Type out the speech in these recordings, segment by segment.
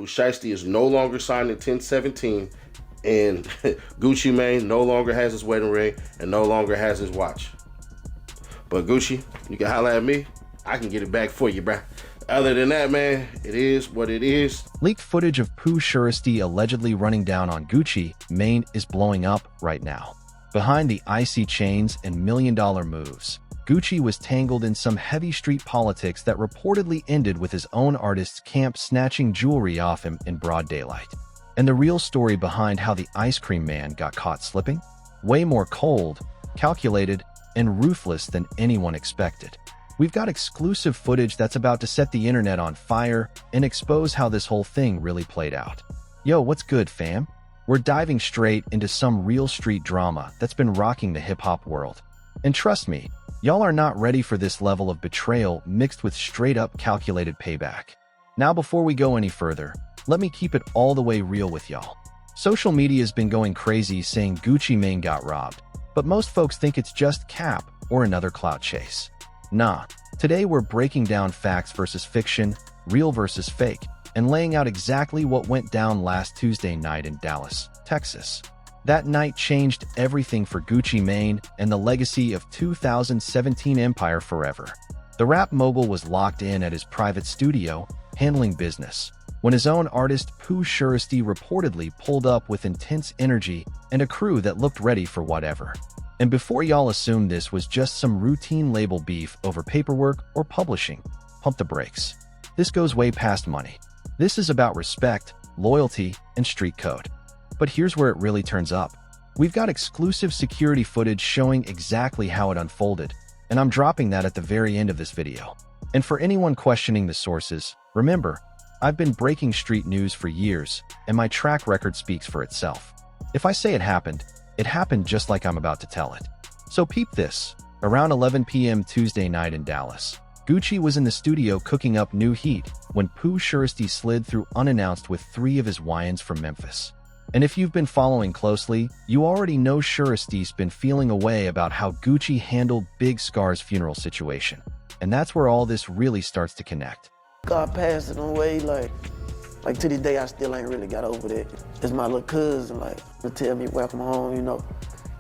Shiesty is no longer signed in 1017, and Gucci Mane no longer has his wedding ring and no longer has his watch. But Gucci, you can holler at me. I can get it back for you, bruh. Other than that, man, it is what it is. Leaked footage of Pooh Shiesty allegedly running down on Gucci Mane is blowing up right now. Behind the icy chains and million-dollar moves, Gucci was tangled in some heavy street politics that reportedly ended with his own artist's camp snatching jewelry off him in broad daylight. And the real story behind how the ice cream man got caught slipping? Way more cold, calculated, and ruthless than anyone expected. We've got exclusive footage that's about to set the internet on fire and expose how this whole thing really played out. Yo, what's good, fam? We're diving straight into some real street drama that's been rocking the hip-hop world. And trust me, y'all are not ready for this level of betrayal mixed with straight-up calculated payback. Now, before we go any further, let me keep it all the way real with y'all. Social media has been going crazy saying Gucci Mane got robbed, but most folks think it's just cap or another clout chase. Nah, today we're breaking down facts versus fiction, real versus fake, and laying out exactly what went down last Tuesday night in Dallas, Texas. That night changed everything for Gucci Mane and the legacy of 2017 empire forever. The rap mogul was locked in at his private studio, handling business, when his own artist Pooh Shiesty reportedly pulled up with intense energy and a crew that looked ready for whatever. And before y'all assume this was just some routine label beef over paperwork or publishing, pump the brakes. This goes way past money. This is about respect, loyalty, and street code. But here's where it really turns up. We've got exclusive security footage showing exactly how it unfolded, and I'm dropping that at the very end of this video. And for anyone questioning the sources, remember, I've been breaking street news for years, and my track record speaks for itself. If I say it happened just like I'm about to tell it. So peep this. Around 11 p.m. Tuesday night in Dallas, Gucci was in the studio cooking up new heat when Pooh Shiesty slid through unannounced with 3 of his YNs from Memphis. And if you've been following closely, you already know Shiesty's been feeling a way about how Gucci handled Big Scar's funeral situation. And that's where all this really starts to connect. God passed it away, like to this day, I still ain't really got over that. It's my little cousin, to tell me welcome home,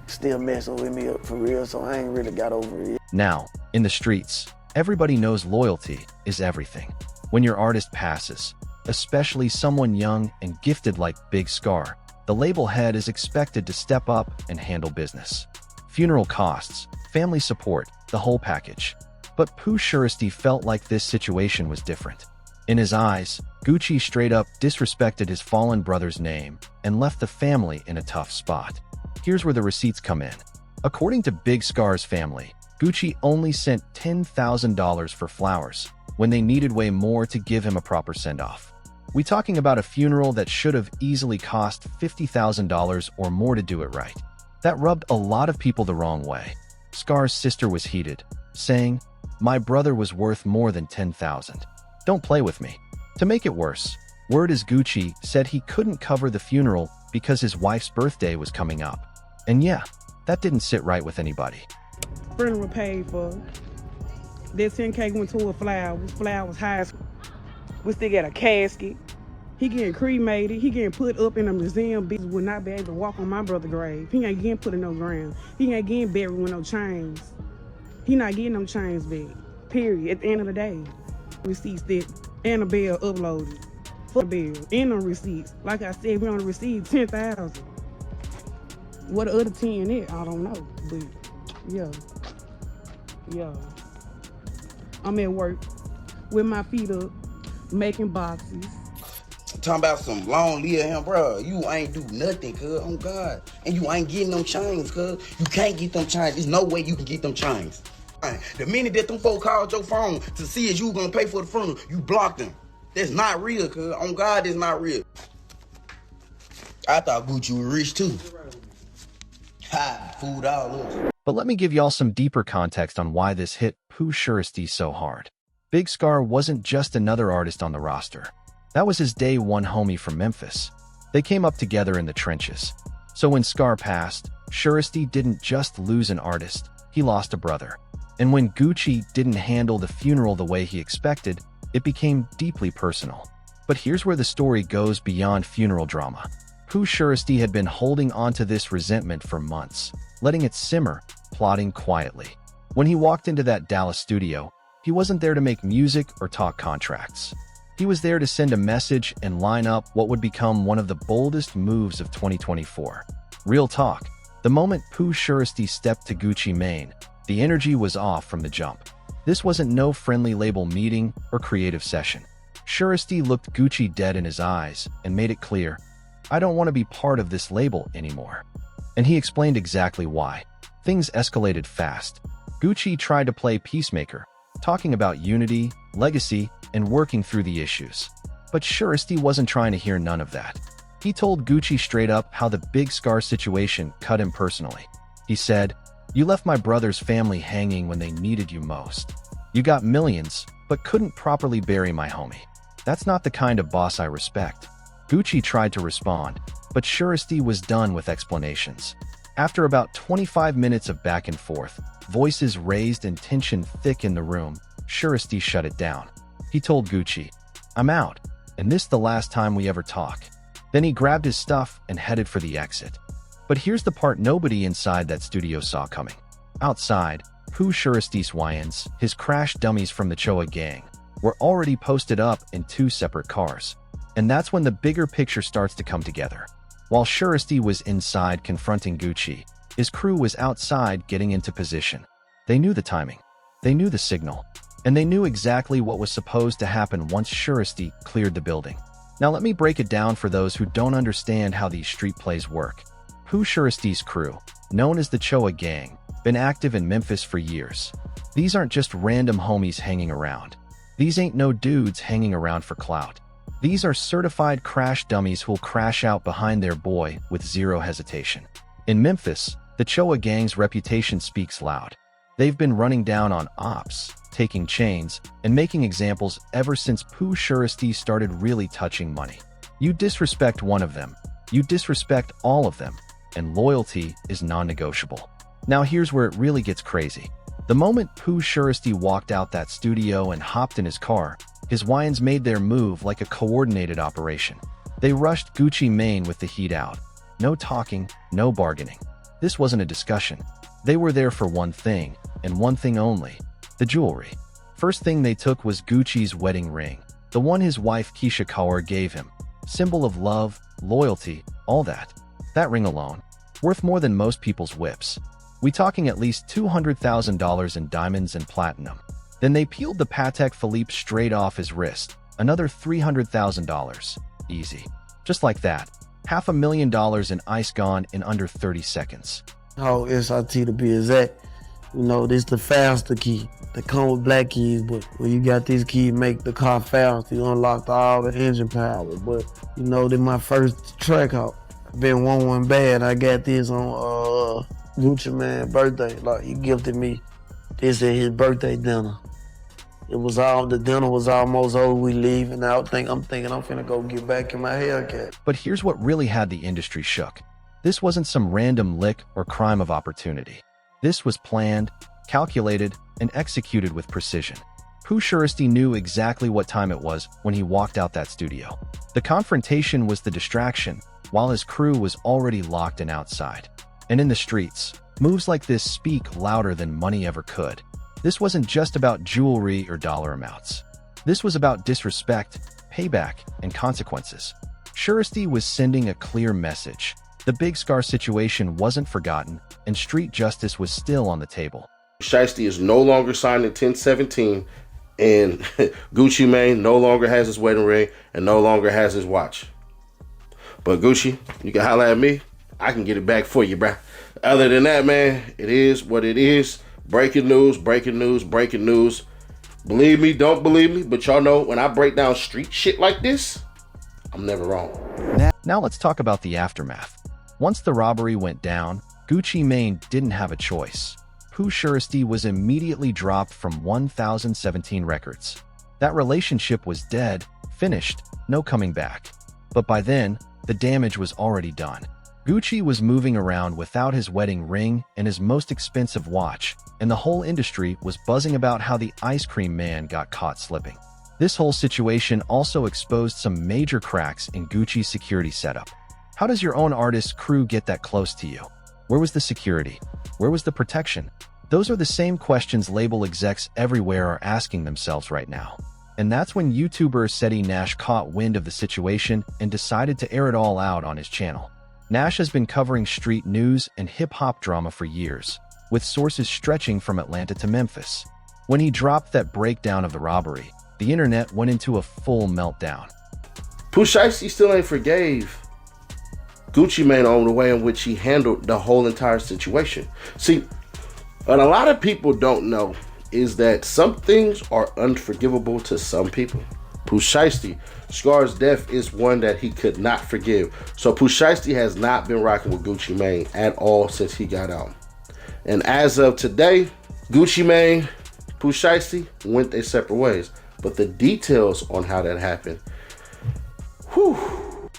still messing with me for real, so I ain't really got over it. Now, in the streets, everybody knows loyalty is everything. When your artist passes, especially someone young and gifted like Big Scar, the label head is expected to step up and handle business. Funeral costs, family support, the whole package. But Pooh Shiesty felt like this situation was different. In his eyes, Gucci straight up disrespected his fallen brother's name and left the family in a tough spot. Here's where the receipts come in. According to Big Scar's family, Gucci only sent $10,000 for flowers when they needed way more to give him a proper send-off. We talking about a funeral that should have easily cost $50,000 or more to do it right. That rubbed a lot of people the wrong way. Scar's sister was heated, saying, "My brother was worth more than $10,000. Don't play with me." To make it worse, word is Gucci said he couldn't cover the funeral because his wife's birthday was coming up. And yeah, that didn't sit right with anybody. Funeral paid for. That 10K went to a flower. Flower was high. We still got a casket. He getting cremated. He getting put up in a museum. Bitch would not be able to walk on my brother's grave. He ain't getting put in no ground. He ain't getting buried with no chains. He not getting no chains back. Period. At the end of the day. Receipts that Annabelle uploaded. For the bill. And no receipts. Like I said, we only received 10,000. What the other 10 is, I don't know. But yeah. I'm at work with my feet up, making boxes. Talking about some long live him, bro. You ain't do nothing, cuz, on God. And you ain't getting them chains, cuz. You can't get them chains. There's no way you can get them chains. The minute that them folks called your phone to see if you gonna pay for the funeral, you blocked them. That's not real, cuz. On God, that's not real. I thought Gucci was rich, too. Ha, food all up. But let me give y'all some deeper context on why this hit Pooh Shiesty so hard. Big Scar wasn't just another artist on the roster. That was his day one homie from Memphis. They came up together in the trenches. So when Scar passed, Shiesty didn't just lose an artist, he lost a brother. And when Gucci didn't handle the funeral the way he expected, it became deeply personal. But here's where the story goes beyond funeral drama. Pooh Shiesty had been holding onto this resentment for months, letting it simmer, plotting quietly. When he walked into that Dallas studio, he wasn't there to make music or talk contracts. He was there to send a message and line up what would become one of the boldest moves of 2024. Real talk, the moment Pooh Shiesty stepped to Gucci Mane, the energy was off from the jump. This wasn't no friendly label meeting or creative session. Shiesty looked Gucci dead in his eyes and made it clear, "I don't want to be part of this label anymore." And he explained exactly why. Things escalated fast. Gucci tried to play peacemaker, talking about unity, legacy, and working through the issues. But Shiesty wasn't trying to hear none of that. He told Gucci straight up how the Big Scar situation cut him personally. He said, "You left my brother's family hanging when they needed you most. You got millions, but couldn't properly bury my homie. That's not the kind of boss I respect." Gucci tried to respond, but Shiesty was done with explanations. After about 25 minutes of back and forth, voices raised and tension thick in the room, Shiesty shut it down. He told Gucci, "I'm out, and this the last time we ever talk." Then he grabbed his stuff and headed for the exit. But here's the part nobody inside that studio saw coming. Outside, Pooh Shiesty's YNs, his crash dummies from the Choa gang, were already posted up in 2 separate cars. And that's when the bigger picture starts to come together. While Shiesty was inside confronting Gucci, his crew was outside getting into position. They knew the timing, they knew the signal, and they knew exactly what was supposed to happen once Shiesty cleared the building. Now let me break it down for those who don't understand how these street plays work. Pooh Shiesty's crew, known as the Choa gang, been active in Memphis for years. These aren't just random homies hanging around. These ain't no dudes hanging around for clout. These are certified crash dummies who'll crash out behind their boy with zero hesitation. In Memphis, the Choa gang's reputation speaks loud. They've been running down on ops, taking chains, and making examples ever since Pooh Shiesty started really touching money. You disrespect one of them, you disrespect all of them, and loyalty is non-negotiable. Now here's where it really gets crazy. The moment Pooh Shiesty walked out that studio and hopped in his car, his YNs made their move like a coordinated operation. They rushed Gucci Mane with the heat out. No talking, no bargaining. This wasn't a discussion. They were there for one thing, and one thing only, the jewelry. First thing they took was Gucci's wedding ring, the one his wife Keisha Kaur gave him. Symbol of love, loyalty, all that. That ring alone, worth more than most people's whips. We talking at least $200,000 in diamonds and platinum. Then they peeled the Patek Philippe straight off his wrist, another $300,000. Easy. Just like that, $500,000 in ice gone in under 30 seconds. How SIT to be exact, you know, this the faster key. They come with black keys, but when you got these keys, make the car faster. You unlock all the engine power. But, you know, this my first track out. Been one bad. I got this on Gucci Mane birthday. Like, he gifted me this at his birthday dinner. The dinner was almost over, we leaving out. I'm thinking I'm finna go get back in my Hellcat. But here's what really had the industry shook. This wasn't some random lick or crime of opportunity. This was planned, calculated, and executed with precision. Pooh Shiesty knew exactly what time it was when he walked out that studio. The confrontation was the distraction, while his crew was already locked and outside. And in the streets, moves like this speak louder than money ever could. This wasn't just about jewelry or dollar amounts. This was about disrespect, payback, and consequences. Shiesty was sending a clear message. The Big Scar situation wasn't forgotten, and street justice was still on the table. Shiesty is no longer signed in 1017, and Gucci Mane no longer has his wedding ring and no longer has his watch. But Gucci, you can holler at me. I can get it back for you, bruh. Other than that, man, it is what it is. Breaking news, breaking news, breaking news. Believe me, don't believe me, but y'all know when I break down street shit like this, I'm never wrong. Now let's talk about the aftermath. Once the robbery went down, Gucci Mane didn't have a choice. Pooh Shiesty was immediately dropped from 1017 Records. That relationship was dead, finished, no coming back. But by then, the damage was already done. Gucci was moving around without his wedding ring and his most expensive watch, and the whole industry was buzzing about how the ice cream man got caught slipping. This whole situation also exposed some major cracks in Gucci's security setup. How does your own artist crew get that close to you? Where was the security? Where was the protection? Those are the same questions label execs everywhere are asking themselves right now. And that's when YouTuber Seti Nash caught wind of the situation and decided to air it all out on his channel. Nash has been covering street news and hip-hop drama for years, with sources stretching from Atlanta to Memphis. When he dropped that breakdown of the robbery, the internet went into a full meltdown. Pooh Shiesty still ain't forgave Gucci Mane on the way in which he handled the whole entire situation. See, what a lot of people don't know is that some things are unforgivable to some people. Pooh Shiesty, Scar's death is one that he could not forgive. So Pooh Shiesty has not been rocking with Gucci Mane at all since he got out. And as of today, Gucci Mane, Pooh Shiesty went their separate ways. But the details on how that happened, whew.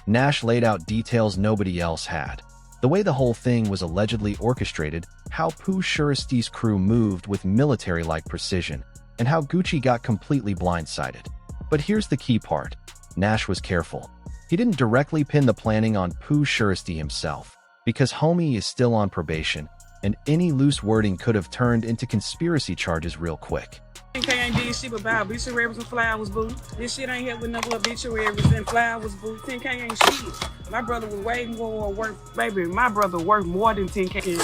Nash laid out details nobody else had. The way the whole thing was allegedly orchestrated, how Pooh Shiesty's crew moved with military-like precision, and how Gucci got completely blindsided. But here's the key part. Nash was careful. He didn't directly pin the planning on Pooh Shiesty himself, because homie is still on probation, and any loose wording could have turned into conspiracy charges real quick. 10K ain't did shit about obituaries and flowers, boo. This shit ain't helping no obituaries and flowers, boo. 10K ain't shit. My brother was way more worth, baby. My brother worth more than 10K.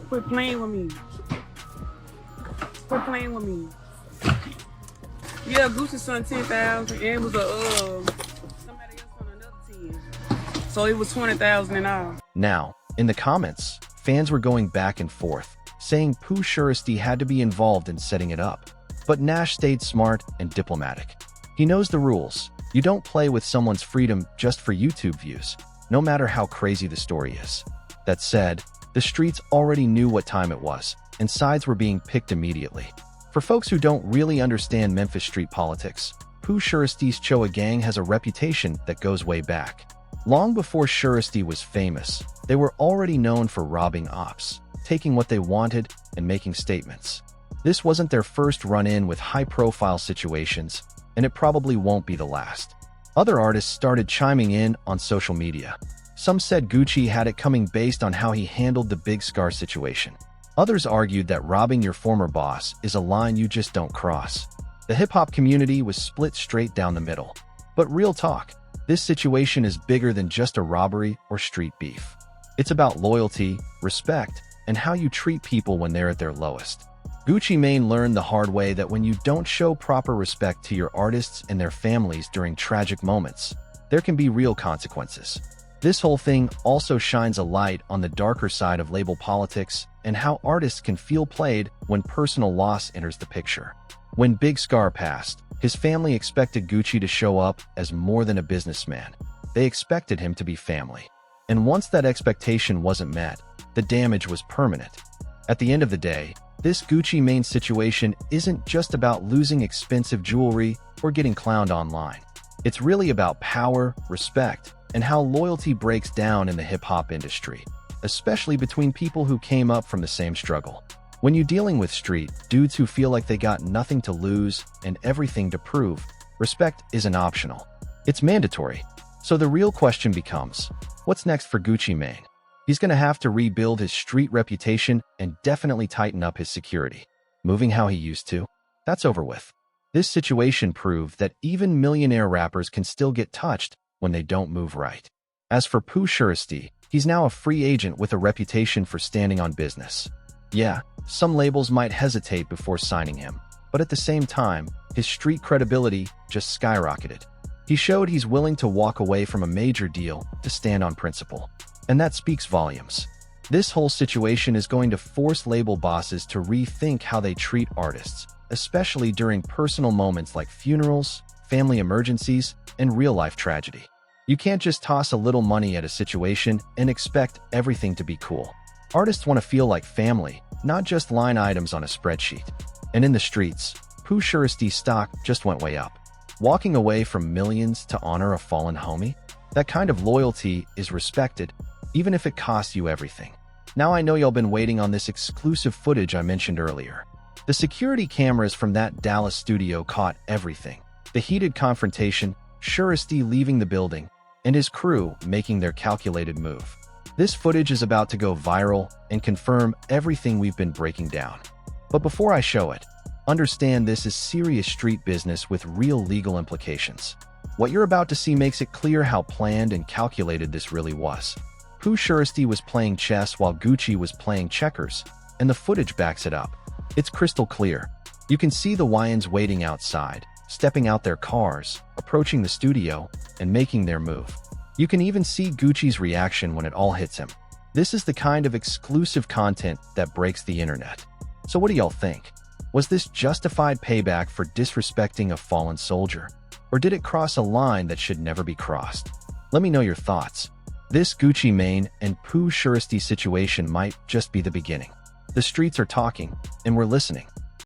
Quit playing with me. Quit playing with me. Yeah, Gucci son 10,000, and it was somebody else on another 10. So it was 20,000 in all. Now, in the comments, fans were going back and forth, saying Pooh Shiesty had to be involved in setting it up. But Nash stayed smart and diplomatic. He knows the rules. You don't play with someone's freedom just for YouTube views, no matter how crazy the story is. That said, the streets already knew what time it was, and sides were being picked immediately. For folks who don't really understand Memphis street politics, Pooh Shiesty's Choa gang has a reputation that goes way back. Long before Shiesty was famous, they were already known for robbing ops, taking what they wanted, and making statements. This wasn't their first run-in with high-profile situations, and it probably won't be the last. Other artists started chiming in on social media. Some said Gucci had it coming based on how he handled the Big Scar situation. Others argued that robbing your former boss is a line you just don't cross. The hip-hop community was split straight down the middle. But real talk, this situation is bigger than just a robbery or street beef. It's about loyalty, respect, and how you treat people when they're at their lowest. Gucci Mane learned the hard way that when you don't show proper respect to your artists and their families during tragic moments, there can be real consequences. This whole thing also shines a light on the darker side of label politics and how artists can feel played when personal loss enters the picture. When Big Scar passed, his family expected Gucci to show up as more than a businessman. They expected him to be family. And once that expectation wasn't met, the damage was permanent. At the end of the day, this Gucci Mane situation isn't just about losing expensive jewelry or getting clowned online. It's really about power, respect, and how loyalty breaks down in the hip-hop industry, especially between people who came up from the same struggle. When you're dealing with street dudes who feel like they got nothing to lose and everything to prove, respect isn't optional. It's mandatory. So the real question becomes, what's next for Gucci Mane? He's going to have to rebuild his street reputation and definitely tighten up his security. Moving how he used to? That's over with. This situation proved that even millionaire rappers can still get touched when they don't move right. As for Pooh Shiesty, he's now a free agent with a reputation for standing on business. Yeah, some labels might hesitate before signing him, but at the same time, his street credibility just skyrocketed. He showed he's willing to walk away from a major deal to stand on principle. And that speaks volumes. This whole situation is going to force label bosses to rethink how they treat artists, especially during personal moments like funerals, family emergencies, and real-life tragedy. You can't just toss a little money at a situation and expect everything to be cool. Artists want to feel like family, not just line items on a spreadsheet. And in the streets, Pooh Shiesty's stock just went way up. Walking away from millions to honor a fallen homie? That kind of loyalty is respected, even if it costs you everything. Now I know y'all been waiting on this exclusive footage I mentioned earlier. The security cameras from that Dallas studio caught everything. The heated confrontation, Suresti leaving the building, and his crew making their calculated move. This footage is about to go viral and confirm everything we've been breaking down. But before I show it, understand this is serious street business with real legal implications. What you're about to see makes it clear how planned and calculated this really was. Pooh Suresti was playing chess while Gucci was playing checkers, and the footage backs it up. It's crystal clear. You can see the Wyans waiting outside, stepping out their cars, approaching the studio, and making their move. You can even see Gucci's reaction when it all hits him. This is the kind of exclusive content that breaks the internet. So what do y'all think? Was this justified payback for disrespecting a fallen soldier? Or did it cross a line that should never be crossed? Let me know your thoughts. This Gucci Mane and Pooh Suresti situation might just be the beginning. The streets are talking, and we're listening.